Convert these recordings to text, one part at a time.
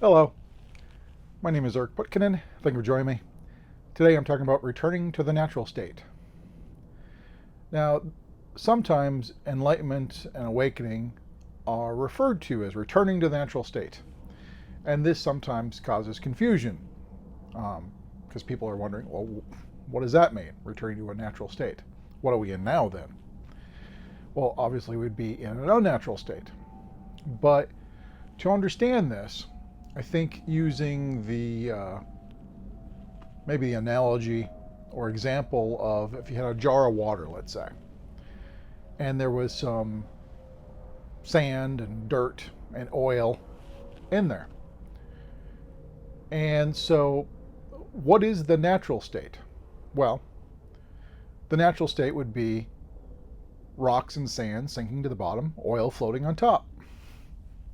Hello, my name is Putkonen. Thank you for joining me. Today I'm talking about returning to the natural state. Now, sometimes enlightenment and awakening are referred to as returning to the natural state. And this sometimes causes confusion because people are wondering, well, what does that mean, returning to a natural state? What are we in now then? Well, obviously we'd be in an unnatural state. But to understand this, I think using maybe the analogy or example of if you had a jar of water, let's say, and there was some sand and dirt and oil in there. And so, what is the natural state? Well, the natural state would be rocks and sand sinking to the bottom, oil floating on top.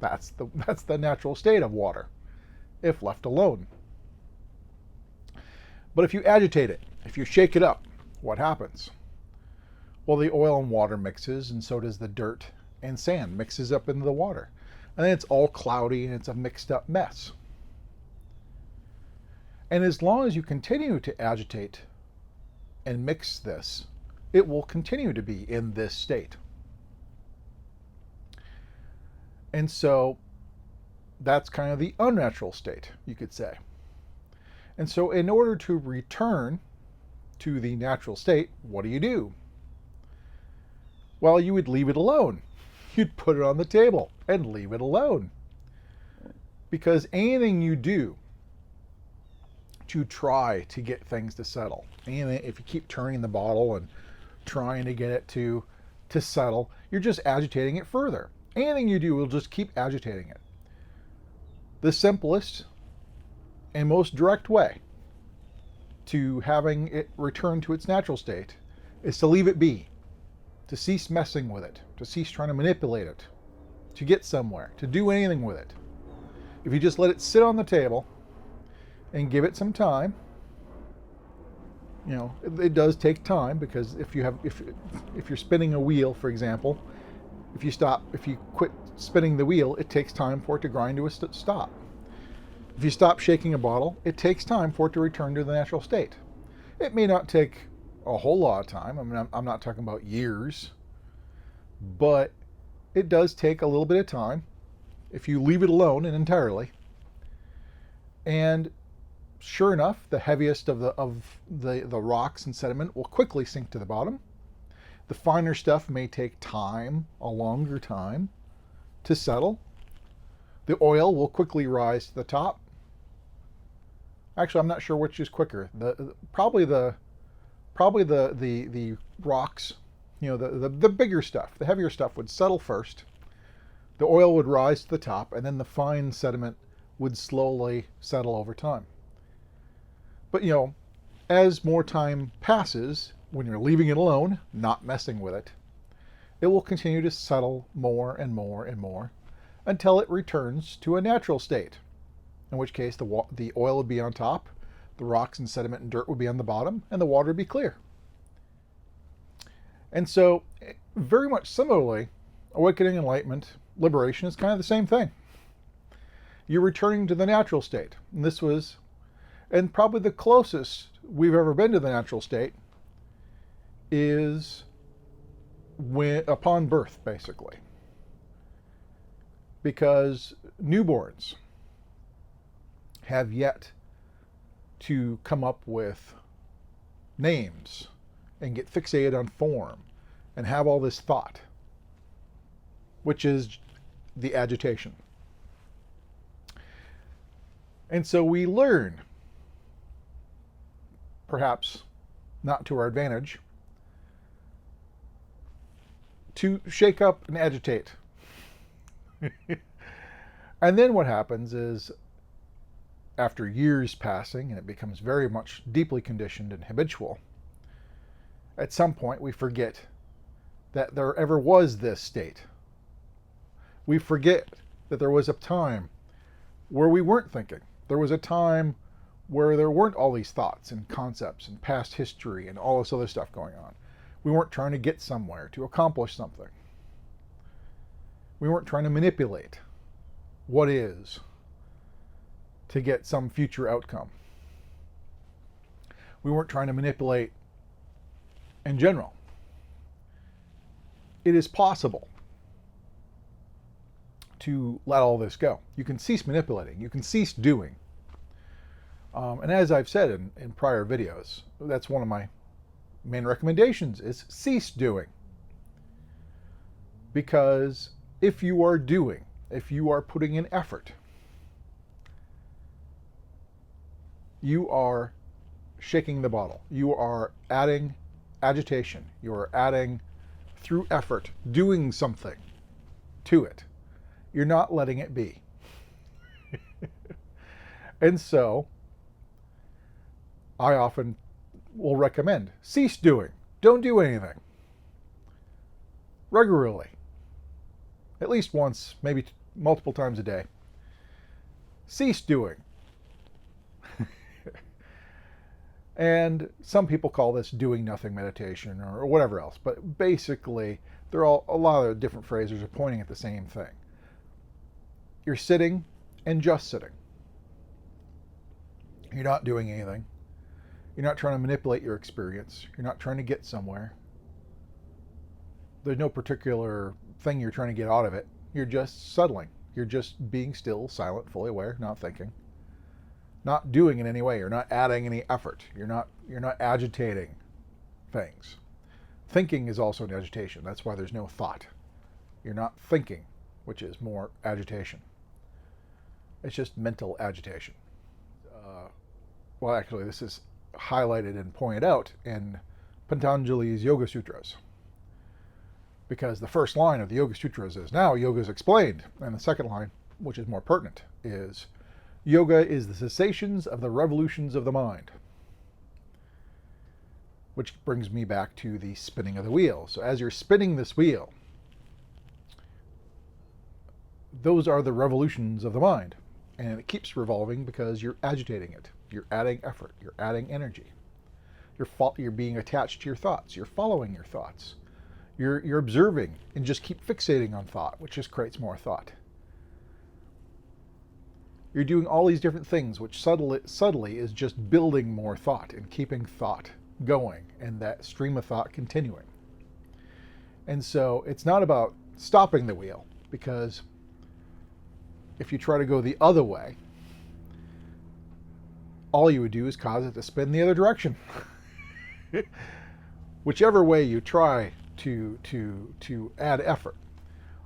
That's the natural state of water, if left alone. But if you agitate it, if you shake it up, what happens? Well, the oil and water mixes, and so does the dirt and sand mixes up into the water. And then it's all cloudy and it's a mixed up mess. And as long as you continue to agitate and mix this, it will continue to be in this state. And so that's kind of the unnatural state, you could say. And so in order to return to the natural state, what do? Well, you would leave it alone. You'd put it on the table and leave it alone. Because anything you do to try to get things to settle, anything, if you keep turning the bottle and trying to get it to settle, you're just agitating it further. Anything you do will just keep agitating it. The simplest and most direct way to having it return to its natural state is to leave it be, to cease messing with it, to cease trying to manipulate it, to get somewhere, to do anything with it. If you just let it sit on the table and give it some time, it does take time, because if you're spinning a wheel, for example, if you quit spinning the wheel, it takes time for it to grind to a stop. If you stop shaking a bottle, it takes time for it to return to the natural state. It may not take a whole lot of time. I mean, I'm not talking about years, but it does take a little bit of time if you leave it alone and entirely. And sure enough, the heaviest of the rocks and sediment will quickly sink to the bottom. The finer stuff may take time, a longer time, to settle. The oil will quickly rise to the top. Actually, I'm not sure which is quicker. Probably the rocks, the bigger stuff, the heavier stuff would settle first. The oil would rise to the top, and then the fine sediment would slowly settle over time. But as more time passes, when you're leaving it alone, not messing with it, it will continue to settle more and more and more until it returns to a natural state, in which case the oil would be on top, the rocks and sediment and dirt would be on the bottom, and the water would be clear. And so, very much similarly, awakening, enlightenment, liberation is kind of the same thing. You're returning to the natural state. And probably the closest we've ever been to the natural state is upon birth, basically. Because newborns have yet to come up with names and get fixated on form and have all this thought, which is the agitation. And so we learn, perhaps not to our advantage, to shake up and agitate. And then what happens is, after years passing, and it becomes very much deeply conditioned and habitual, at some point we forget that there ever was this state. We forget that there was a time where we weren't thinking. There was a time where there weren't all these thoughts and concepts and past history and all this other stuff going on. We weren't trying to get somewhere, to accomplish something. We weren't trying to manipulate what is. to get some future outcome. We weren't trying to manipulate in general. It is possible to let all this go. You can cease manipulating. You can cease doing. And as I've said in prior videos, that's one of my main recommendations is cease doing. Because if you are doing, if you are putting in effort, you are shaking the bottle. You are adding agitation. You are adding, through effort, doing something to it. You're not letting it be. And so, I often will recommend cease doing. Don't do anything. Regularly. At least once, maybe multiple times a day. Cease doing. And some people call this doing nothing meditation or whatever else. But basically, they're all, a lot of different phrases are pointing at the same thing. You're sitting and just sitting. You're not doing anything. You're not trying to manipulate your experience. You're not trying to get somewhere. There's no particular thing you're trying to get out of it. You're just settling. You're just being still, silent, fully aware, not thinking. Not doing in any way. You're not adding any effort. You're not agitating things. Thinking is also an agitation. That's why there's no thought. You're not thinking, which is more agitation. It's just mental agitation. Well, actually, this is highlighted and pointed out in Patanjali's Yoga Sutras. Because the first line of the Yoga Sutras is, now yoga is explained. And the second line, which is more pertinent, is, yoga is the cessations of the revolutions of the mind. Which brings me back to the spinning of the wheel. So as you're spinning this wheel, those are the revolutions of the mind. And it keeps revolving because you're agitating it. You're adding effort. You're adding energy. You're being attached to your thoughts. You're following your thoughts. You're observing and just keep fixating on thought, which just creates more thought. You're doing all these different things, which subtly is just building more thought and keeping thought going and that stream of thought continuing. And so it's not about stopping the wheel, because if you try to go the other way, all you would do is cause it to spin the other direction. Whichever way you try to add effort,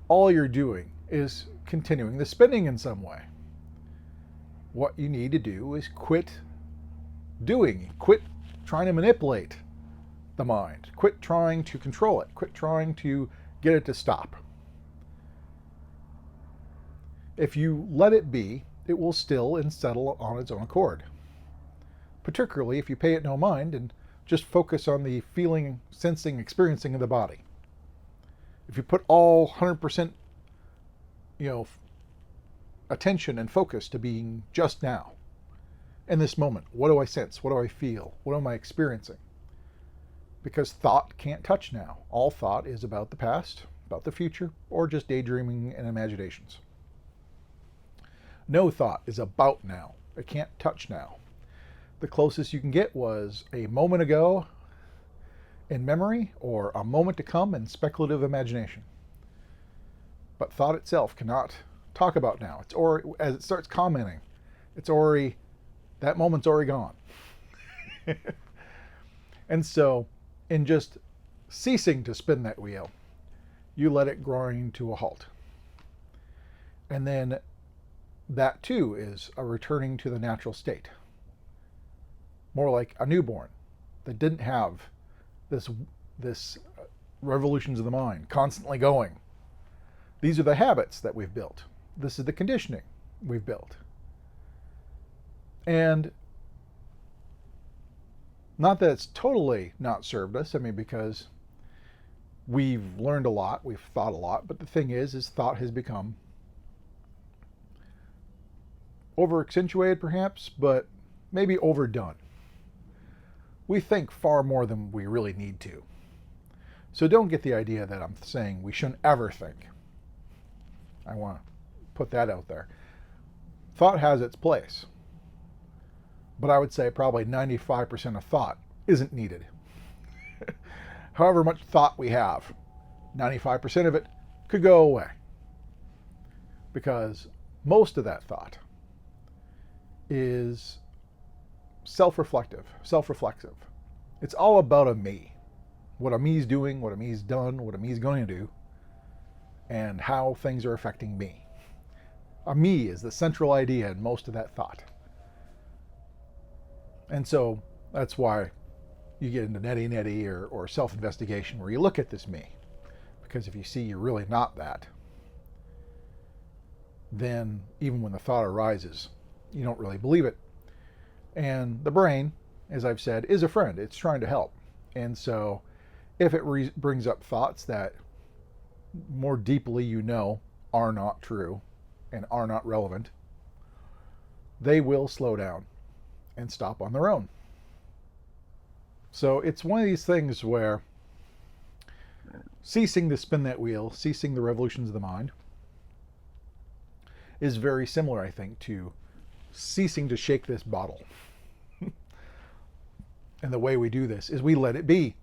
all you're doing is continuing the spinning in some way. What you need to do is quit doing, quit trying to manipulate the mind, quit trying to control it, quit trying to get it to stop. If you let it be, it will still and settle on its own accord. Particularly if you pay it no mind and just focus on the feeling, sensing, experiencing of the body. If you put all 100%, attention and focus to being just now, in this moment, what do I sense? What do I feel? What am I experiencing? Because thought can't touch now. All thought is about the past, about the future, or just daydreaming and imaginations. No thought is about now. It can't touch now. The closest you can get was a moment ago in memory, or a moment to come in speculative imagination. But thought itself cannot talk about now. It's already, as it starts commenting, that moment's already gone. And so, in just ceasing to spin that wheel, you let it grind to a halt. And then that too is a returning to the natural state. More like a newborn that didn't have this revolutions of the mind constantly going. These are the habits that we've built. This is the conditioning we've built. And not that it's totally not served us, because we've learned a lot, we've thought a lot, but the thing is thought has become over-accentuated perhaps, but maybe overdone. We think far more than we really need to. So don't get the idea that I'm saying we shouldn't ever think. I want to put that out there. thought has its place, but I would say probably 95% of thought isn't needed. However much thought we have, 95% of it could go away, because most of that thought is self-reflective. It's all about a me. What a me's doing, what a me's done, what a me's going to do, and how things are affecting me. A me is the central idea in most of that thought. And so that's why you get into neti or self-investigation, where you look at this me. Because if you see you're really not that, then even when the thought arises, you don't really believe it. And the brain, as I've said, is a friend. It's trying to help. And so if it brings up thoughts that more deeply you know are not true and are not relevant, they will slow down and stop on their own. So it's one of these things where ceasing to spin that wheel, ceasing the revolutions of the mind, is very similar, I think, to ceasing to shake this bottle. And the way we do this is we let it be.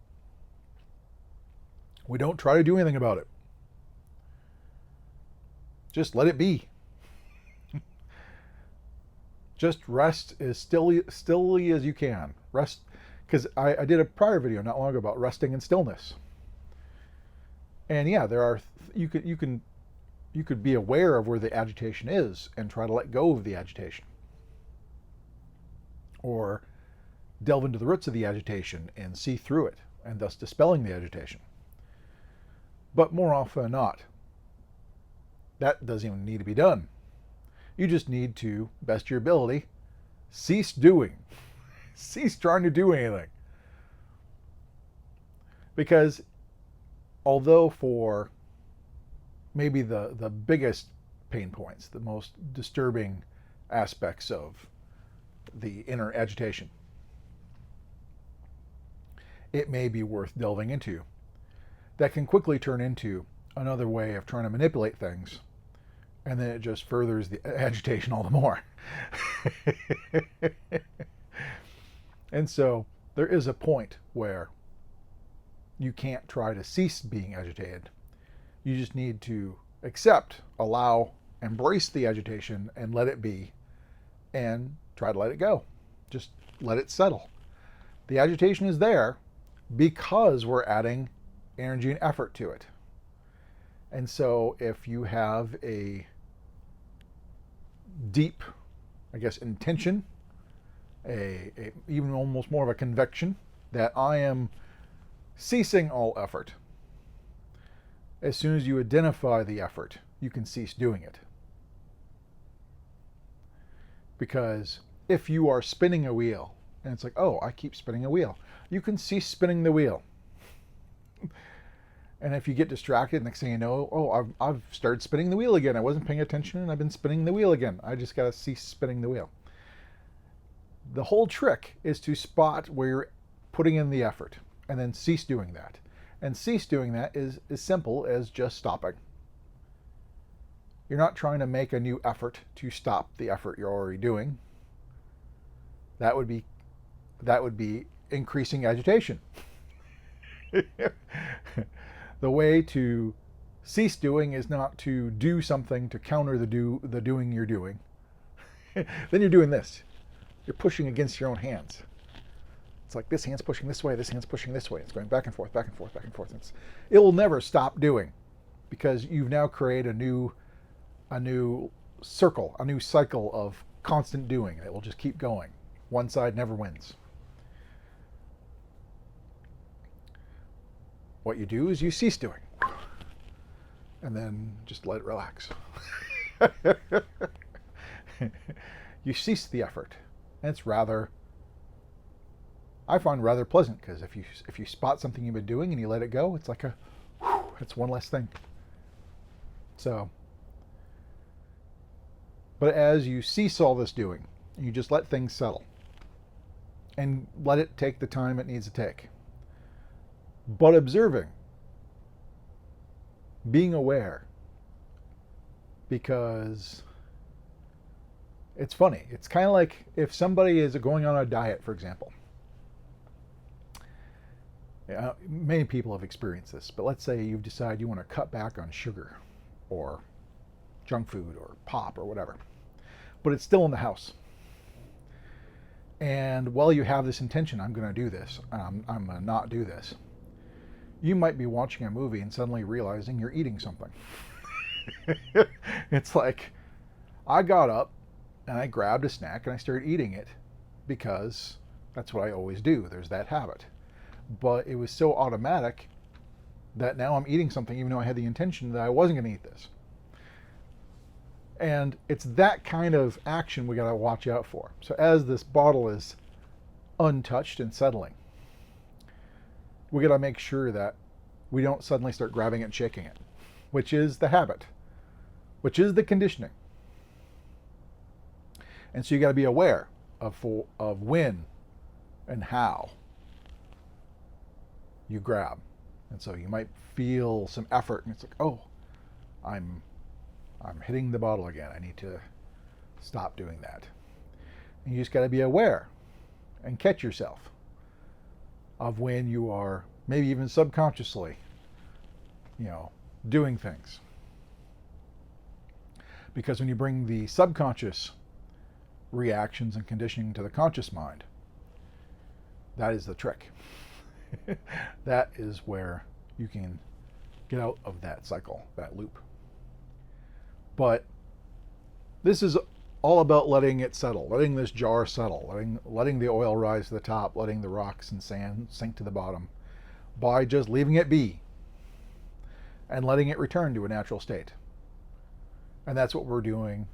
We don't try to do anything about it. Just let it be. Just rest as stilly as you can. Rest, because I did a prior video not long ago about resting in stillness. And yeah, there are you could be aware of where the agitation is and try to let go of the agitation, or delve into the roots of the agitation and see through it, and thus dispelling the agitation. But more often than not, that doesn't even need to be done. You just need to, best your ability, cease doing. Cease trying to do anything. Because although for maybe the biggest pain points, the most disturbing aspects of the inner agitation, it may be worth delving into, that can quickly turn into another way of trying to manipulate things, and then it just furthers the agitation all the more. And so there is a point where you can't try to cease being agitated. You just need to accept, allow, embrace the agitation and let it be, and try to let it go. Just let it settle. The agitation is there because we're adding energy and effort to it. And so if you have a deep, I guess, intention, even almost more of a conviction that I am ceasing all effort, as soon as you identify the effort, you can cease doing it. Because if you are spinning a wheel, and it's like, oh, I keep spinning a wheel, you can cease spinning the wheel. And if you get distracted, next thing you know, oh, I've started spinning the wheel again. I wasn't paying attention and I've been spinning the wheel again. I just got to cease spinning the wheel. The whole trick is to spot where you're putting in the effort and then cease doing that. And cease doing that is as simple as just stopping. You're not trying to make a new effort to stop the effort you're already doing. That would be increasing agitation. The way to cease doing is not to do something to counter the doing you're doing. Then you're doing this. You're pushing against your own hands. It's like this hand's pushing this way, this hand's pushing this way. It's going back and forth, back and forth, back and forth. It will never stop doing, because you've now created a new circle, a new cycle of constant doing. It will just keep going. One side never wins. What you do is you cease doing, and then just let it relax. You cease the effort, and it's I find rather pleasant, because if you spot something you've been doing and you let it go, it's like it's one less thing. So, but as you cease all this doing, you just let things settle and let it take the time it needs to take. But observing, being aware, because It's funny. It's kind of like if somebody is going on a diet, for example. Many people have experienced this, but let's say you've decided you want to cut back on sugar or junk food or pop or whatever, but it's still in the house. And while you have this intention, I'm going to do this, I'm going to not do this, you might be watching a movie and suddenly realizing you're eating something. It's like, I got up and I grabbed a snack and I started eating it because that's what I always do. There's that habit. But it was so automatic that now I'm eating something even though I had the intention that I wasn't going to eat this. And it's that kind of action we got to watch out for. So as this bottle is untouched and settling, we got to make sure that we don't suddenly start grabbing it and shaking it, which is the habit, which is the conditioning. And so you got to be aware of when and how you grab. And so you might feel some effort and it's like, oh, I'm hitting the bottle again. I need to stop doing that. And you just got to be aware and catch yourself of when you are maybe even subconsciously, doing things. Because when you bring the subconscious reactions and conditioning to the conscious mind, that is the trick. That is where you can get out of that cycle, that loop. But this is all about letting it settle, letting this jar settle, letting the oil rise to the top, letting the rocks and sand sink to the bottom, by just leaving it be and letting it return to a natural state. And that's what we're doing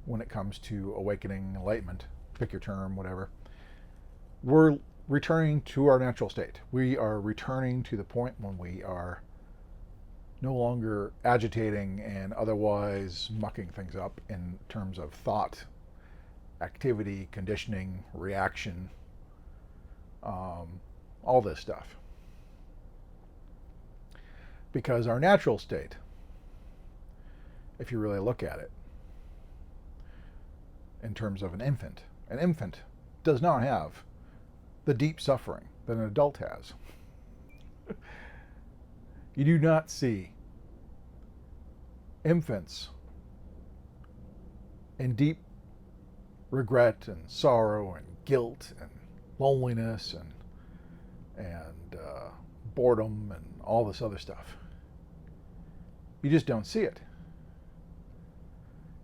when it comes to awakening, enlightenment, pick your term, whatever. We're returning to our natural state. We are returning to the point when we are no longer agitating and otherwise mucking things up in terms of thought, activity, conditioning, reaction, all this stuff. Because our natural state, if you really look at it, in terms of an infant does not have the deep suffering that an adult has. You do not see infants in deep regret and sorrow and guilt and loneliness and boredom and all this other stuff. You just don't see it.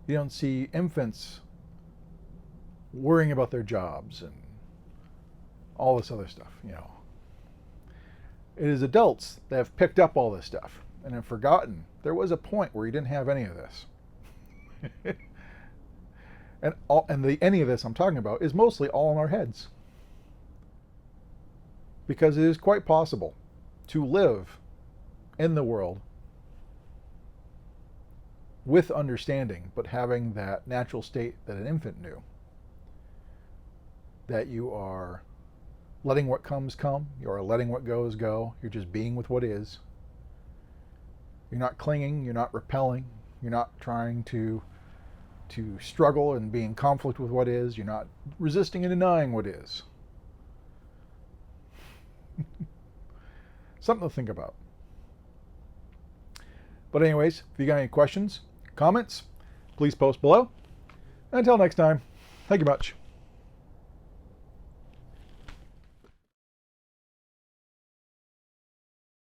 You don't see infants worrying about their jobs and all this other stuff, It is adults that have picked up all this stuff and have forgotten there was a point where you didn't have any of this. And any of this I'm talking about is mostly all in our heads. Because it is quite possible to live in the world with understanding, but having that natural state that an infant knew. That you are letting what comes come, you are letting what goes go, you're just being with what is. You're not clinging, you're not repelling, you're not trying to struggle and be in conflict with what is, you're not resisting and denying what is. Something to think about. But anyways, if you got any questions, comments, please post below. Until next time, thank you much.